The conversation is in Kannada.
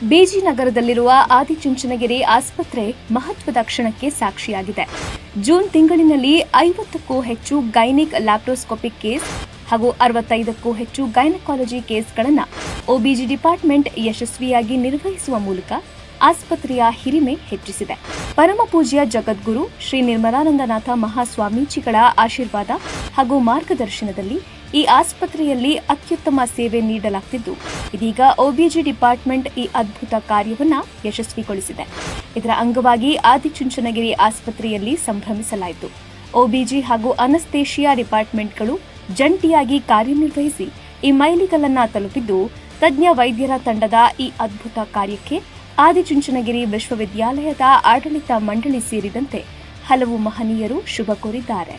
ಬಿಜಿ ನಗರದಲ್ಲಿರುವ ಆದಿಚುಂಚನಗಿರಿ ಆಸ್ಪತ್ರೆ ಮಹತ್ವದ ಕ್ಷಣಕ್ಕೆ ಸಾಕ್ಷಿಯಾಗಿದೆ. ಜೂನ್ ತಿಂಗಳಿನಲ್ಲಿ 50ಕ್ಕೂ ಹೆಚ್ಚು ಗೈನಿಕ್ ಲ್ಯಾಪ್ರೋಸ್ಕೋಪಿಕ್ ಕೇಸ್ ಹಾಗೂ 65ಕ್ಕೂ ಹೆಚ್ಚು ಗೈನಕಾಲಜಿ ಕೇಸ್ಗಳನ್ನು ಒಬಿಜಿ ಡಿಪಾರ್ಟ್ಮೆಂಟ್ ಯಶಸ್ವಿಯಾಗಿ ನಿರ್ವಹಿಸುವ ಮೂಲಕ ಆಸ್ಪತ್ರೆಯ ಹಿರಿಮೆ ಹೆಚ್ಚಿಸಿದೆ. ಪರಮಪೂಜ್ಯ ಜಗದ್ಗುರು ಶ್ರೀ ನಿರ್ಮಲಾನಂದನಾಥ ಮಹಾಸ್ವಾಮೀಜಿಗಳ ಆಶೀರ್ವಾದ ಹಾಗೂ ಮಾರ್ಗದರ್ಶನದಲ್ಲಿ ಈ ಆಸ್ಪತ್ರೆಯಲ್ಲಿ ಅತ್ಯುತ್ತಮ ಸೇವೆ ನೀಡಲಾಗುತ್ತಿದ್ದು, ಇದೀಗ ಒಬಿಜಿ ಡಿಪಾರ್ಟ್ಮೆಂಟ್ ಈ ಅದ್ಭುತ ಕಾರ್ಯವನ್ನು ಯಶಸ್ವಿಗೊಳಿಸಿದೆ. ಇದರ ಅಂಗವಾಗಿ ಆದಿಚುಂಚನಗಿರಿ ಆಸ್ಪತ್ರೆಯಲ್ಲಿ ಸಂಭ್ರಮಿಸಲಾಯಿತು. ಒಬಿಜಿ ಹಾಗೂ ಅನಸ್ತೇಷಿಯಾ ಡಿಪಾರ್ಟ್ಮೆಂಟ್ಗಳು ಜಂಟಿಯಾಗಿ ಕಾರ್ಯನಿರ್ವಹಿಸಿ ಈ ಮೈಲಿಗಲ್ಲನ್ನು ತಲುಪಿದ್ದು, ತಜ್ಞ ವೈದ್ಯರ ತಂಡದ ಈ ಅದ್ಭುತ ಕಾರ್ಯಕ್ಕೆ ಆದಿಚುಂಚನಗಿರಿ ವಿಶ್ವವಿದ್ಯಾಲಯದ ಆಡಳಿತ ಮಂಡಳಿ ಸೇರಿದಂತೆ ಹಲವು ಮಹನೀಯರು ಶುಭ ಕೋರಿದ್ದಾರೆ.